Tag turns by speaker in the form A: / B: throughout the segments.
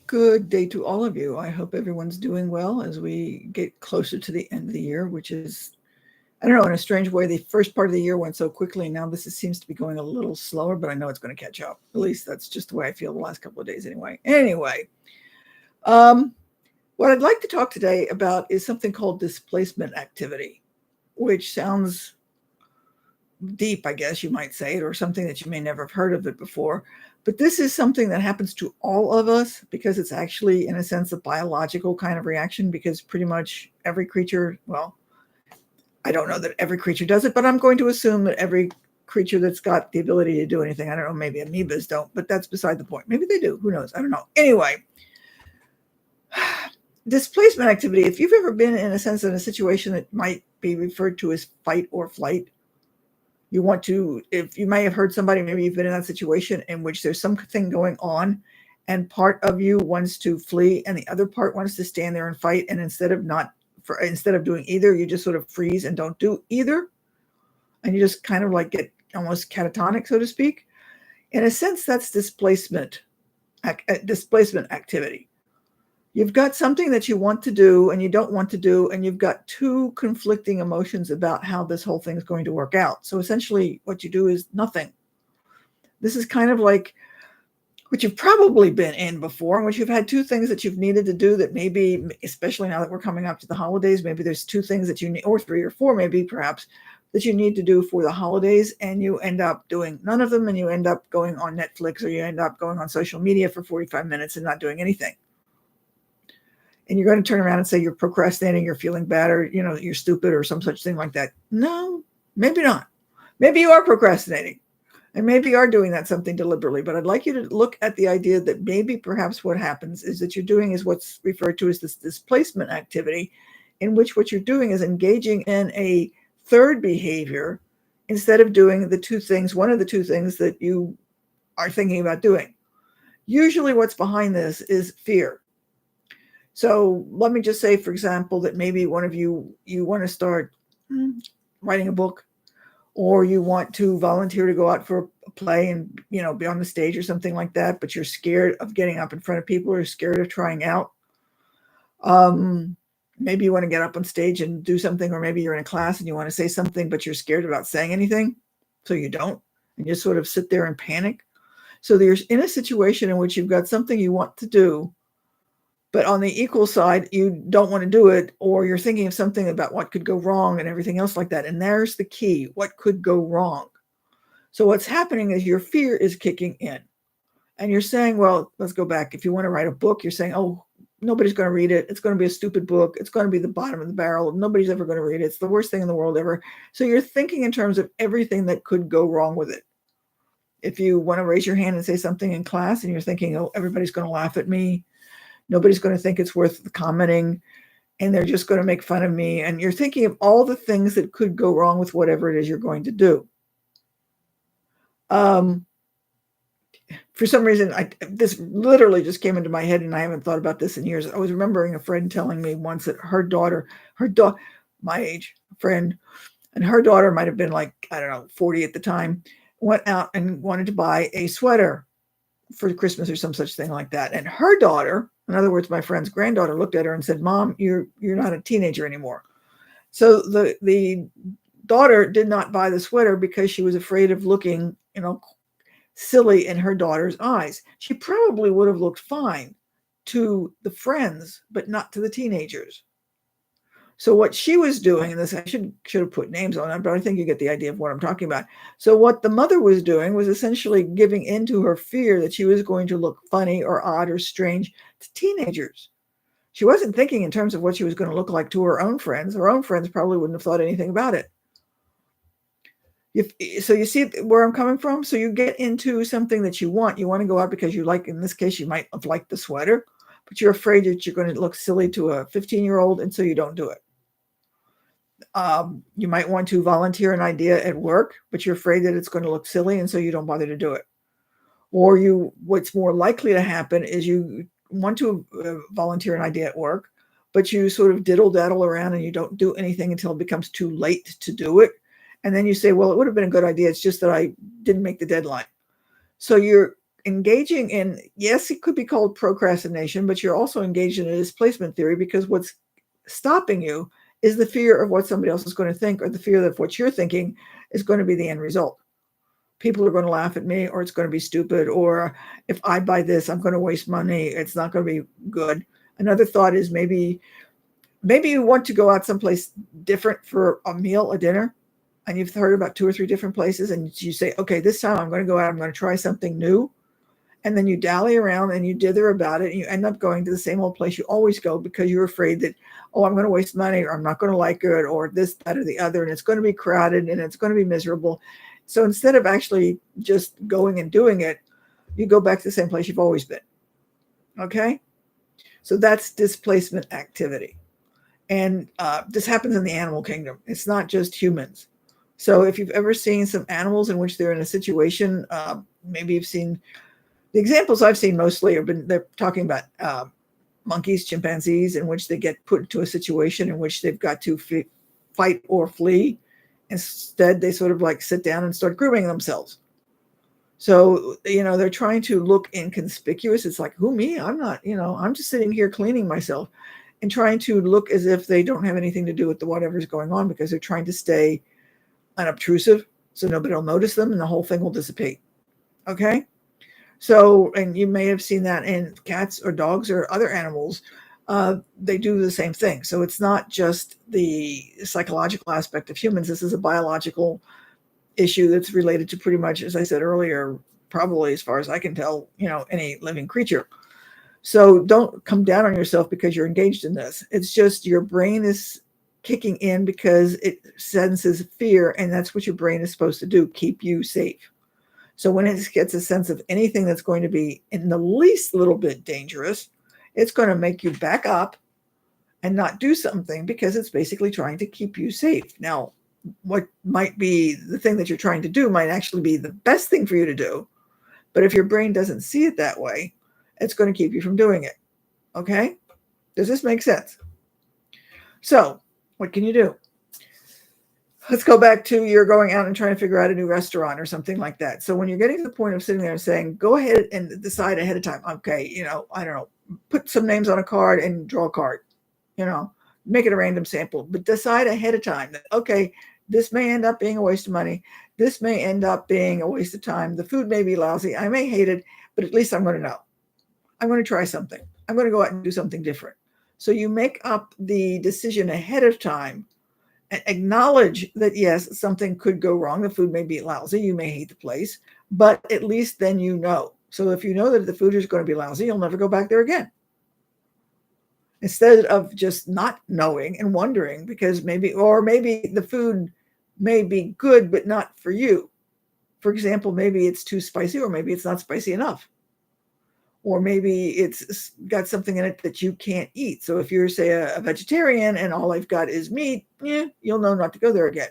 A: Good day to all of you. I hope everyone's doing well as we get closer to the end of the year, which is, I don't know, in a strange way, the first part of the year went so quickly. And now seems to be going a little slower, but I know it's going to catch up. At least that's just the way I feel the last couple of days anyway. Um, what I'd like to talk today about is something called displacement activity, which sounds deep, I guess you might say it, or something that you may never have heard of it before. But this is something that happens to all of us because it's actually, in a sense, a biological kind of reaction because pretty much every creature, well, I don't know that every creature does it, but I'm going to assume that every creature that's got the ability to do anything, I don't know, maybe amoebas don't, but that's beside the point. Maybe they do. Who knows? I don't know. Anyway, displacement activity, if you've ever been, in a sense, in a situation that might be referred to as fight or flight, if you may have heard somebody, maybe you've been in that situation in which there's something going on and part of you wants to flee and the other part wants to stand there and fight. And instead of doing either, you just sort of freeze and don't do either. And you just kind of like get almost catatonic, so to speak. In a sense, that's displacement activity. You've got something that you want to do and you don't want to do, and you've got two conflicting emotions about how this whole thing is going to work out. So essentially what you do is nothing. This is kind of like what you've probably been in before, in which you've had two things that you've needed to do that maybe, especially now that we're coming up to the holidays, maybe there's two things that you need, or three or four maybe perhaps, that you need to do for the holidays, and you end up doing none of them, and you end up going on Netflix or you end up going on social media for 45 minutes and not doing anything. And you're going to turn around and say you're procrastinating, you're feeling bad, or you're stupid or some such thing like that. No, maybe not. Maybe you are procrastinating, and maybe you are doing that something deliberately. But I'd like you to look at the idea that maybe perhaps what happens is that you're doing is what's referred to as this displacement activity, in which what you're doing is engaging in a third behavior instead of doing one of the two things that you are thinking about doing. Usually what's behind this is fear. So let me just say, for example, that maybe one of you want to start writing a book, or you want to volunteer to go out for a play and be on the stage or something like that, but you're scared of getting up in front of people, or scared of trying out. Maybe you want to get up on stage and do something, or maybe you're in a class and you want to say something, but you're scared about saying anything, so you don't, and you sort of sit there and panic. So you're in a situation in which you've got something you want to do, but on the equal side, you don't want to do it, or you're thinking of something about what could go wrong and everything else like that. And there's the key: what could go wrong? So what's happening is your fear is kicking in, and you're saying, well, let's go back. If you want to write a book, you're saying, oh, nobody's going to read it. It's going to be a stupid book. It's going to be the bottom of the barrel. Nobody's ever going to read it. It's the worst thing in the world ever. So you're thinking in terms of everything that could go wrong with it. If you want to raise your hand and say something in class and you're thinking, oh, everybody's going to laugh at me, nobody's going to think it's worth commenting, and they're just going to make fun of me. And you're thinking of all the things that could go wrong with whatever it is you're going to do. For some reason, this literally just came into my head, and I haven't thought about this in years. I was remembering a friend telling me once that her daughter, my age friend, and her daughter might have been like, I don't know, 40 at the time, went out and wanted to buy a sweater for Christmas or some such thing like that. And her daughter, in other words, my friend's granddaughter, looked at her and said, Mom, you're not a teenager anymore. So the daughter did not buy the sweater because she was afraid of looking, silly in her daughter's eyes. She probably would have looked fine to the friends, but not to the teenagers. So what she was doing, and this I should have put names on it, but I think you get the idea of what I'm talking about. So what the mother was doing was essentially giving in to her fear that she was going to look funny or odd or strange to teenagers. She wasn't thinking in terms of what she was going to look like to her own friends. Her own friends probably wouldn't have thought anything about it. So you see where I'm coming from? So you get into something that you want. You want to go out because you like, in this case, you might have liked the sweater, but you're afraid that you're going to look silly to a 15-year-old, and so you don't do it. You might want to volunteer an idea at work, but you're afraid that it's going to look silly, and so you don't bother to do it. Or what's more likely to happen is you want to volunteer an idea at work, but you sort of diddle-daddle around and you don't do anything until it becomes too late to do it. And then you say, well, it would have been a good idea. It's just that I didn't make the deadline. So you're engaging in, yes, it could be called procrastination, but you're also engaged in a displacement theory, because what's stopping you is the fear of what somebody else is going to think, or the fear that what you're thinking is going to be the end result. People are going to laugh at me, or it's going to be stupid, or if I buy this, I'm going to waste money. It's not going to be good. Another thought is maybe you want to go out someplace different for a meal, a dinner, and you've heard about 2 or 3 different places, and you say, okay, this time I'm going to go out, I'm going to try something new. And then you dally around and you dither about it, and you end up going to the same old place you always go, because you're afraid that, oh, I'm going to waste money, or I'm not going to like it, or this, that, or the other, and it's going to be crowded and it's going to be miserable. So instead of actually just going and doing it, you go back to the same place you've always been. Okay? So that's displacement activity. And this happens in the animal kingdom. It's not just humans. So if you've ever seen some animals in which they're in a situation, maybe you've seen, the examples I've seen mostly they're talking about monkeys, chimpanzees, in which they get put into a situation in which they've got to fight or flee. Instead, they sort of like sit down and start grooming themselves. So, they're trying to look inconspicuous. It's like, who, me? I'm not, I'm just sitting here cleaning myself, and trying to look as if they don't have anything to do with whatever's going on, because they're trying to stay unobtrusive so nobody will notice them and the whole thing will dissipate. Okay? So, and you may have seen that in cats or dogs or other animals. They do the same thing. So it's not just the psychological aspect of humans. This is a biological issue that's related to, pretty much, as I said earlier, probably, as far as I can tell, any living creature. So don't come down on yourself because you're engaged in this. It's just your brain is kicking in because it senses fear, and that's what your brain is supposed to do, keep you safe. So when it gets a sense of anything that's going to be in the least little bit dangerous, it's going to make you back up and not do something, because it's basically trying to keep you safe. Now, what might be the thing that you're trying to do might actually be the best thing for you to do. But if your brain doesn't see it that way, it's going to keep you from doing it. Okay? Does this make sense? So, what can you do? Let's go back to, you're going out and trying to figure out a new restaurant or something like that. So when you're getting to the point of sitting there and saying, go ahead and decide ahead of time. Okay, I don't know, put some names on a card and draw a card, make it a random sample, but decide ahead of time that, okay, this may end up being a waste of money. This may end up being a waste of time. The food may be lousy. I may hate it, but at least I'm going to know. I'm going to try something. I'm going to go out and do something different. So you make up the decision ahead of time, and acknowledge that, yes, something could go wrong. The food may be lousy. You may hate the place, but at least then you know. So if you know that the food is going to be lousy, you'll never go back there again. Instead of just not knowing and wondering, because maybe the food may be good, but not for you. For example, maybe it's too spicy, or maybe it's not spicy enough. Or maybe it's got something in it that you can't eat. So if you're, say, a vegetarian and all I've got is meat, you'll know not to go there again.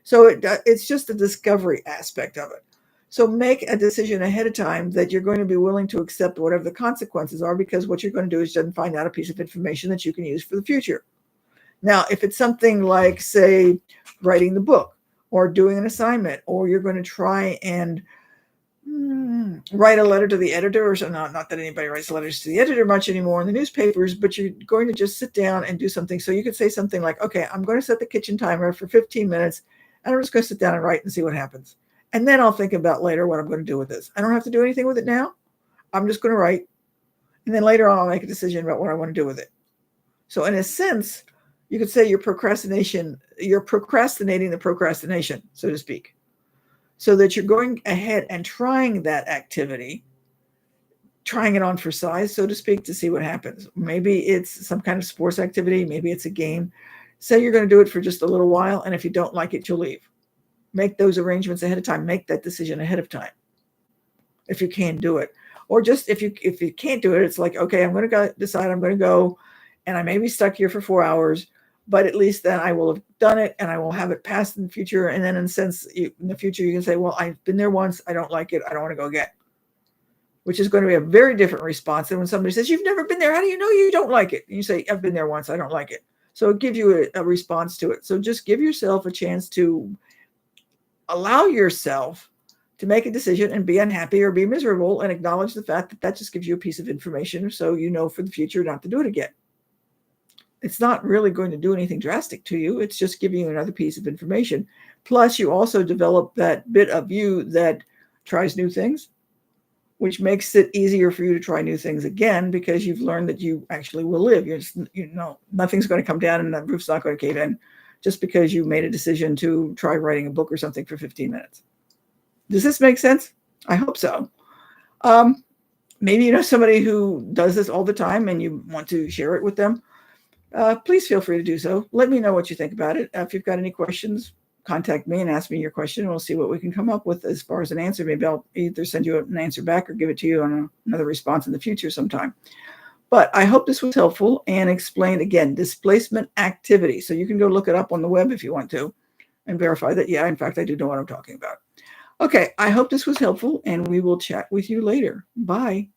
A: So it's just a discovery aspect of it. So make a decision ahead of time that you're going to be willing to accept whatever the consequences are, because what you're going to do is just find out a piece of information that you can use for the future. Now, if it's something like, say, writing the book or doing an assignment, or you're going to try and write a letter to the editor, or so, not that anybody writes letters to the editor much anymore in the newspapers, but you're going to just sit down and do something. So you could say something like, okay, I'm going to set the kitchen timer for 15 minutes, and I'm just going to sit down and write and see what happens. And then I'll think about later what I'm going to do with this. I don't have to do anything with it now. I'm just going to write. And then later on, I'll make a decision about what I want to do with it. So in a sense, you could say you're procrastinating the procrastination, so to speak. So that you're going ahead and trying that activity, trying it on for size, so to speak, to see what happens. Maybe it's some kind of sports activity. Maybe it's a game. Say you're going to do it for just a little while, and if you don't like it, you'll leave. Make those arrangements ahead of time. Make that decision ahead of time, if you can do it. Or just if you can't do it, it's like, okay, I'm going to decide I'm going to go, and I may be stuck here for 4 hours, but at least then I will have done it, and I will have it passed in the future. And then in the future, you can say, well, I've been there once. I don't like it. I don't want to go again, which is going to be a very different response than when somebody says, you've never been there. How do you know you don't like it? And you say, I've been there once. I don't like it. So it gives you a response to it. So just give yourself a chance to allow yourself to make a decision and be unhappy or be miserable, and acknowledge the fact that that just gives you a piece of information so you know for the future not to do it again. It's not really going to do anything drastic to you. It's just giving you another piece of information. Plus, you also develop that bit of you that tries new things, which makes it easier for you to try new things again because you've learned that you actually will live. Nothing's going to come down and the roof's not going to cave in just because you made a decision to try writing a book or something for 15 minutes. Does this make sense? I hope so. Maybe you know somebody who does this all the time and you want to share it with them. Please feel free to do so. Let me know what you think about it. If you've got any questions, contact me and ask me your question, and we'll see what we can come up with as far as an answer. Maybe I'll either send you an answer back or give it to you on another response in the future sometime. But I hope this was helpful and explained, again, displacement activity. So you can go look it up on the web if you want to and verify that, yeah, in fact, I do know what I'm talking about. Okay, I hope this was helpful, and we will chat with you later. Bye.